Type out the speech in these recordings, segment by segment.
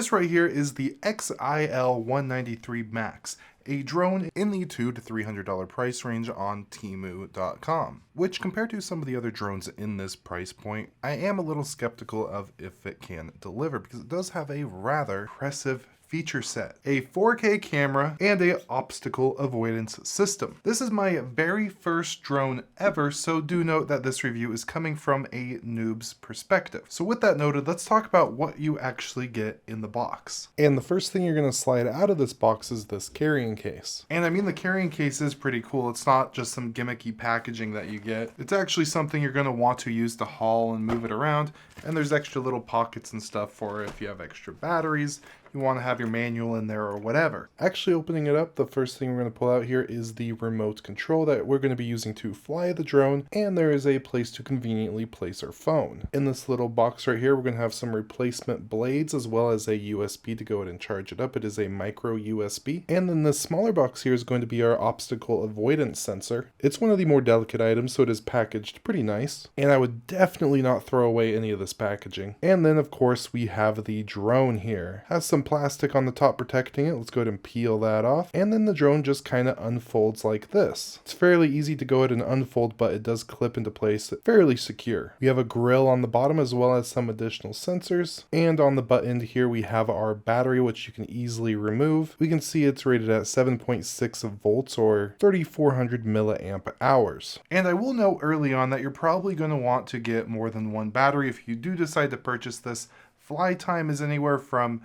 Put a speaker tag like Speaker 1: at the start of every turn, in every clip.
Speaker 1: This right here is the XIL-193 Max, a drone in the $200 to $300 price range on TEMU.com, which compared to some of the other drones in this price point, I am a little skeptical of if it can deliver because it does have a rather impressive feature set, a 4K camera, and a obstacle avoidance system. This is my very first drone ever, so do note that this review is coming from a noob's perspective. So with that noted, let's talk about what you actually get in the box. And the first thing you're going to slide out of this box is this carrying case. And I mean, the carrying case is pretty cool. It's not just some gimmicky packaging that you get. It's actually something you're going to want to use to haul and move it around. And there's extra little pockets and stuff for if you have extra batteries, you want to have your manual in there or whatever. Actually opening it up, the first thing we're going to pull out here is the remote control that we're going to be using to fly the drone, and there is a place to conveniently place our phone. In this little box right here, we're going to have some replacement blades as well as a USB to go ahead and charge it up. It is a micro USB. And then this smaller box here is going to be our obstacle avoidance sensor. It's one of the more delicate items, so it is packaged pretty nice. And I would definitely not throw away any of this packaging. And then of course we have the drone here. Has some plastic on the top protecting it. Let's go ahead and peel that off. And then the drone just kind of unfolds like this. It's fairly easy to go ahead and unfold, but it does clip into place fairly secure. We have a grill on the bottom as well as some additional sensors. And on the butt end here we have our battery, which you can easily remove. We can see it's rated at 7.6 volts or 3400 milliamp hours. And I will note early on that you're probably going to want to get more than one battery if you do decide to purchase this. Fly time is anywhere from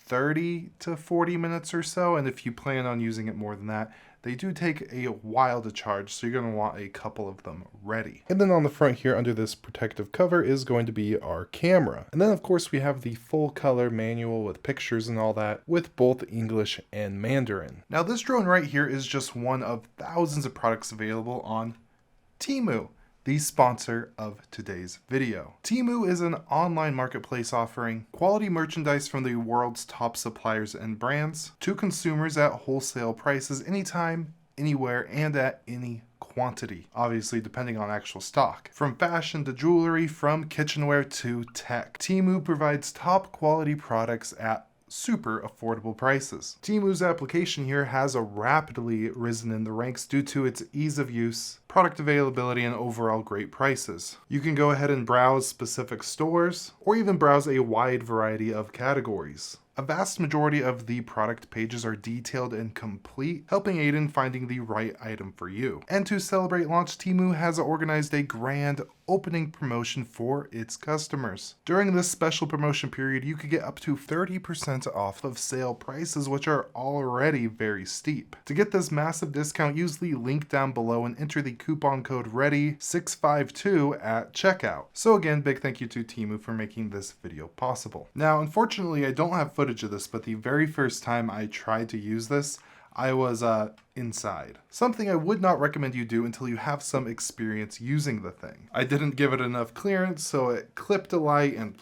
Speaker 1: 30 to 40 minutes or so, and if you plan on using it more than that, they do take a while to charge, so you're going to want a couple of them ready. And then on the front here under this protective cover is going to be our camera. And then of course we have the full color manual with pictures and all that with both English and Mandarin. Now this drone right here is just one of thousands of products available on TEMU, the sponsor of today's video. TEMU is an online marketplace offering quality merchandise from the world's top suppliers and brands to consumers at wholesale prices anytime, anywhere, and at any quantity, obviously depending on actual stock. From fashion to jewelry, from kitchenware to tech, TEMU provides top quality products at super affordable prices. TEMU's application here has rapidly risen in the ranks due to its ease of use, product availability, and overall great prices. You can go ahead and browse specific stores, or even browse a wide variety of categories. A vast majority of the product pages are detailed and complete, helping aid in finding the right item for you. And to celebrate launch, TEMU has organized a grand opening promotion for its customers. During this special promotion period, you could get up to 30% off of sale prices, which are already very steep. To get this massive discount, use the link down below and enter the coupon code READY652 at checkout. So again, big thank you to TEMU for making this video possible. Now, unfortunately, I don't have footage of this, but the very first time I tried to use this, I was inside. Something I would not recommend you do until you have some experience using the thing. I didn't give it enough clearance, so it clipped a light and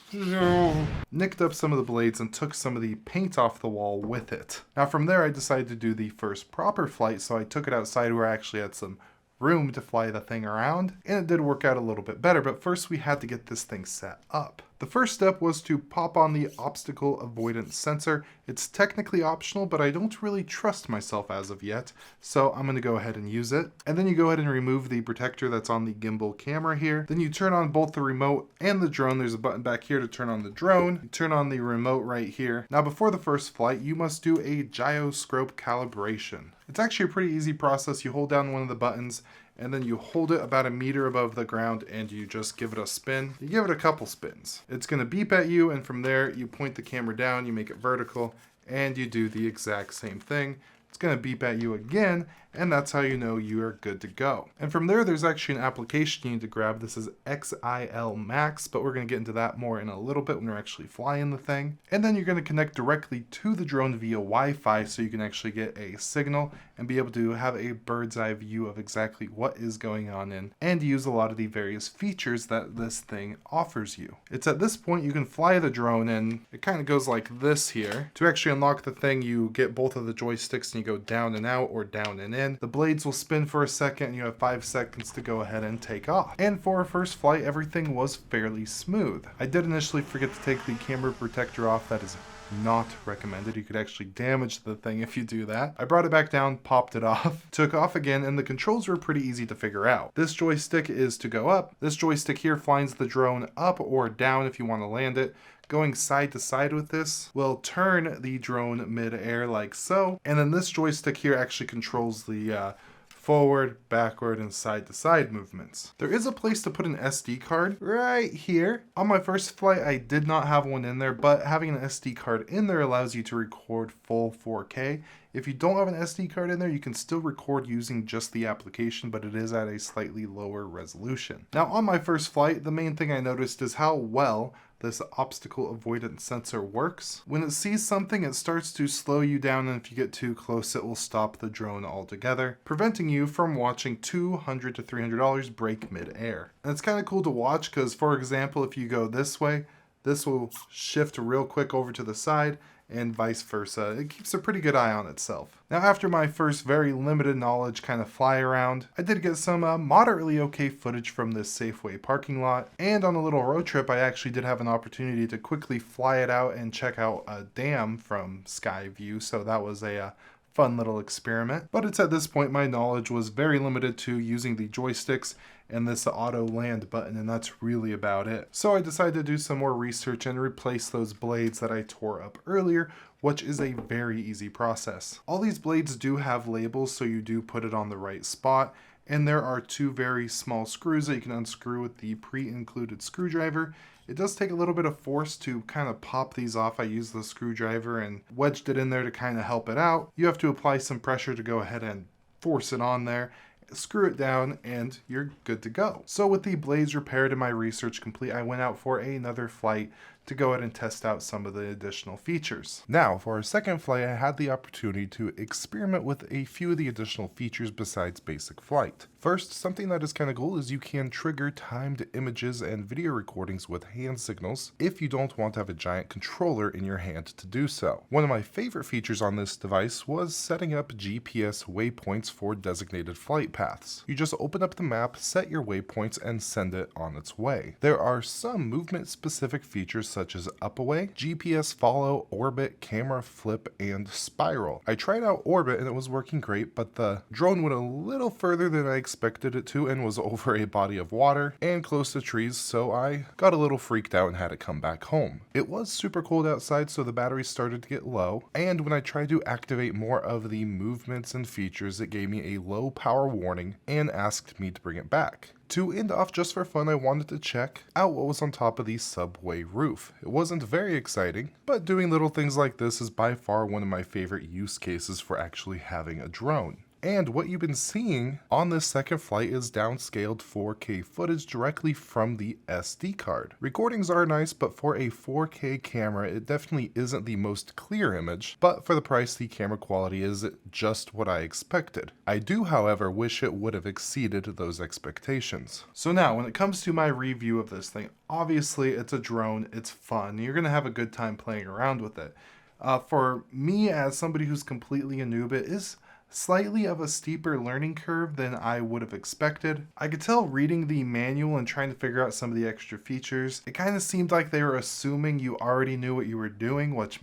Speaker 1: nicked up some of the blades and took some of the paint off the wall with it. Now from there I decided to do the first proper flight, so I took it outside where I actually had some room to fly the thing around, and it did work out a little bit better, but first we had to get this thing set up. The first step was to pop on the obstacle avoidance sensor. It's technically optional, but I don't really trust myself as of yet, so I'm going to go ahead and use it. And then you go ahead and remove the protector that's on the gimbal camera here. Then you turn on both the remote and the drone. There's a button back here to turn on the drone. You turn on the remote right here. Now before the first flight, you must do a gyroscope calibration. It's actually a pretty easy process. You hold down one of the buttons, and then you hold it about a meter above the ground and you just give it a spin. You give it a couple spins. It's going to beep at you, and from there you point the camera down, you make it vertical, and you do the exact same thing. It's going to beep at you again, and that's how you know you are good to go. And from there, there's actually an application you need to grab. This is XIL Max, but we're going to get into that more in a little bit when we're actually flying the thing. And then you're going to connect directly to the drone via Wi-Fi so you can actually get a signal and be able to have a bird's eye view of exactly what is going on in and use a lot of the various features that this thing offers you. It's at this point you can fly the drone, and it kind of goes like this here. To actually unlock the thing, you get both of the joysticks and you go down and out or down and in. The blades will spin for a second and you have 5 seconds to go ahead and take off. And for our first flight, everything was fairly smooth. I did initially forget to take the camera protector off. That is Not recommended. You could actually damage the thing if you do that. I brought it back down, popped it off, took off again, and the controls were pretty easy to figure out. This joystick is to go up. This joystick here flies the drone up or down if you want to land it. Going side to side with this will turn the drone mid-air like so. And then this joystick here actually controls the forward, backward, and side-to-side movements. There is a place to put an SD card right here. On my first flight, I did not have one in there, but having an SD card in there allows you to record full 4K. If you don't have an SD card in there, you can still record using just the application, but it is at a slightly lower resolution. Now, on my first flight, the main thing I noticed is how well this obstacle avoidance sensor works. When it sees something, it starts to slow you down, and if you get too close, it will stop the drone altogether, preventing you from watching $200 to $300 break mid-air. And it's kind of cool to watch because, for example, if you go this way, this will shift real quick over to the side, and vice versa. It keeps a pretty good eye on itself. Now, after my first very limited knowledge kind of fly around, I did get some moderately okay footage from this Safeway parking lot, and on a little road trip I actually did have an opportunity to quickly fly it out and check out a dam from sky view, so that was a fun little experiment. But it's at this point my knowledge was very limited to using the joysticks and this auto land button, and that's really about it. So I decided to do some more research and replace those blades that I tore up earlier, which is a very easy process. All these blades do have labels, so you do put it on the right spot, and there are two very small screws that you can unscrew with the pre-included screwdriver. It does take a little bit of force to kind of pop these off. I used the screwdriver and wedged it in there to kind of help it out. You have to apply some pressure to go ahead and force it on there. Screw it down and you're good to go. So with the blades repaired and my research complete, I went out for another flight to go ahead and test out some of the additional features. Now, for our second flight, I had the opportunity to experiment with a few of the additional features besides basic flight. First, something that is kind of cool is you can trigger timed images and video recordings with hand signals if you don't want to have a giant controller in your hand to do so. One of my favorite features on this device was setting up GPS waypoints for designated flight paths. You just open up the map, set your waypoints, and send it on its way. There are some movement-specific features such as up-away, GPS follow, orbit, camera flip, and spiral. I tried out orbit and it was working great, but the drone went a little further than I expected it to and was over a body of water and close to trees, so I got a little freaked out and had to come back home. It was super cold outside, so the battery started to get low, and when I tried to activate more of the movements and features, it gave me a low power warning and asked me to bring it back. To end off, just for fun, I wanted to check out what was on top of the subway roof. It wasn't very exciting, but doing little things like this is by far one of my favorite use cases for actually having a drone. And what you've been seeing on this second flight is downscaled 4K footage directly from the SD card. Recordings are nice, but for a 4K camera, it definitely isn't the most clear image, but for the price, the camera quality is just what I expected. I do, however, wish it would have exceeded those expectations. So now, when it comes to my review of this thing, obviously it's a drone, it's fun, you're gonna have a good time playing around with it. For me, as somebody who's completely a noob, it is slightly of a steeper learning curve than I would have expected. I could tell reading the manual and trying to figure out some of the extra features, it kind of seemed like they were assuming you already knew what you were doing, which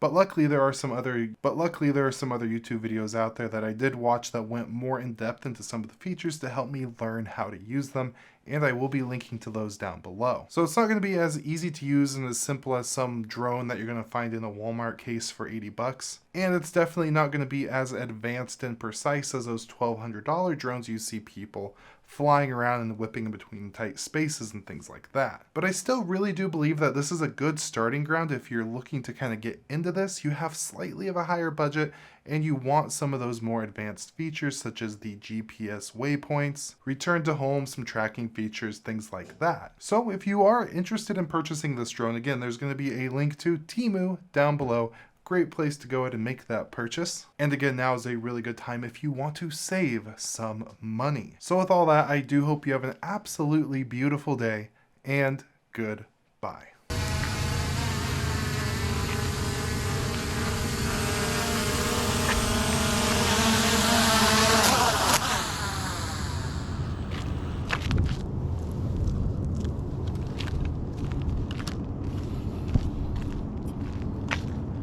Speaker 1: But luckily there are some other YouTube videos out there that I did watch that went more in depth into some of the features to help me learn how to use them, and I will be linking to those down below. So it's not going to be as easy to use and as simple as some drone that you're going to find in a Walmart case for 80 bucks. And it's definitely not going to be as advanced and precise as those $1,200 drones you see people flying around and whipping in between tight spaces and things like that. But I still really do believe that this is a good starting ground if you're looking to kind of get into this. You have slightly of a higher budget and you want some of those more advanced features such as the GPS waypoints, return to home, some tracking features, things like that. So if you are interested in purchasing this drone, again, there's going to be a link to TEMU down below. Great place to go ahead and make that purchase. And again, now is a really good time if you want to save some money. So with all that, I do hope you have an absolutely beautiful day and goodbye.